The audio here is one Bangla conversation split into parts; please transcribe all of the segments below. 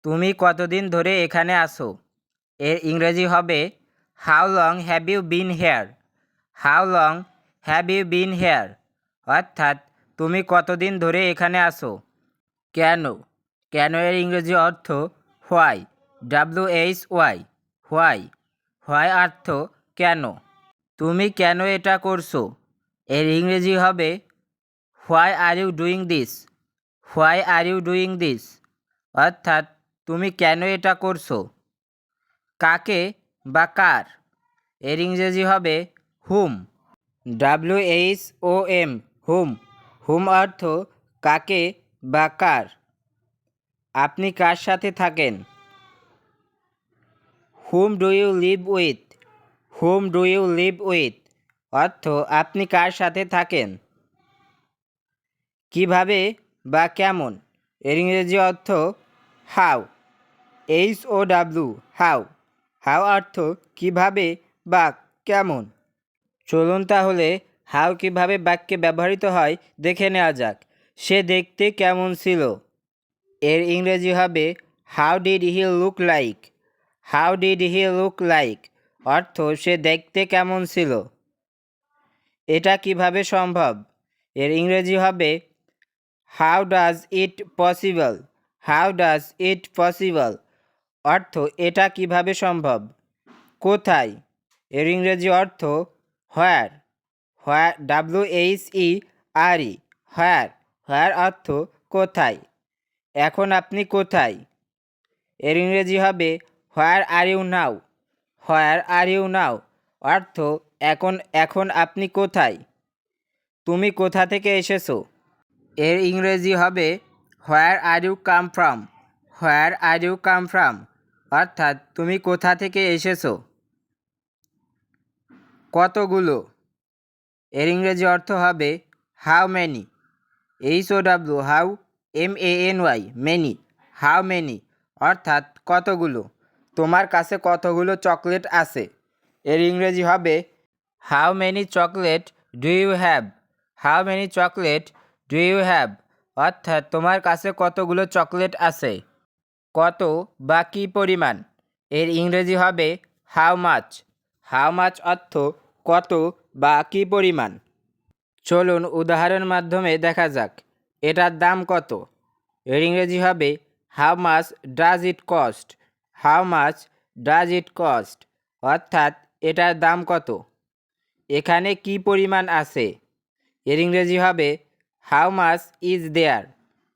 তুমি কতদিন ধরে এখানে আছো? এর ইংরেজি হবে how long have you been here. How long have you been here অর্থাৎ তুমি কতদিন ধরে এখানে আছো। কেন? কেন এর ইংরেজি অর্থ হোয়াই। WHY why. হোয়াই অর্থ কেন। তুমি কেন এটা করছো? এর ইংরেজি হবে why are you doing this. Why are you doing this অর্থাৎ তুমি কেন এটা করছো। কাকে বা কার? এর ইংরেজি হবে হুম। WHOM হুম। হুম অর্থ কাকে বা কার। আপনি কার সাথে থাকেন? Whom do you live with. Whom do you live with অর্থ আপনি কার সাথে থাকেন। কিভাবে বা কেমন? এর ইংরেজি অর্থ হাউ। HOW how. হাউ অর্থ কিভাবে বা কেমন। চলুন তাহলে হাউ কিভাবে বাক্যে ব্যবহৃত হয় দেখে নেওয়া যাক। সে দেখতে কেমন ছিল? এর ইংরেজি হবে how did he look like. How did he look like অর্থ সে দেখতে কেমন ছিল। এটা কিভাবে সম্ভব? এর ইংরেজি হবে how does it possible. How does it possible অর্থ এটা কিভাবে সম্ভব। কোথায়? এর ইংরেজি অর্থ হোয়ার। হোয়ার WHERE হোয়ার। হোয়ার অর্থ কোথায়। এখন আপনি কোথায়? এর ইংরেজি হবে where are you now. Where are you নাও অর্থ এখন এখন আপনি কোথায়। তুমি কোথা থেকে এসেছো? এর ইংরেজি হবে where are you come from. Where are you come from অর্থাৎ তুমি কোথা থেকে এসেছো। কতগুলো? এর ইংরেজি অর্থ হবে how many. HOW how MANY many. How many অর্থাৎ কতগুলো। তোমার কাছে কতগুলো চকলেট আছে? এর ইংরেজি হবে how many chocolate do you have. How many chocolate do you have অর্থাৎ তোমার কাছে কতগুলো চকলেট আছে। কত বা কী পরিমাণ? এর ইংরেজি হবে হাউ মাচ। হাউ মাচ অর্থ কত বা কী পরিমাণ। চলুন উদাহরণ মাধ্যমে দেখা যাক। এটার দাম কত? এর ইংরেজি হবে how much does it cost. How much does it cost অর্থাৎ এটার দাম কত। এখানে কি পরিমাণ আছে? এর ইংরেজি হবে how much is there.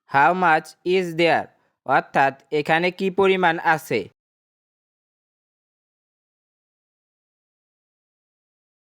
How much is there অর্থাৎ এখানে কি পরিমাণ আছে।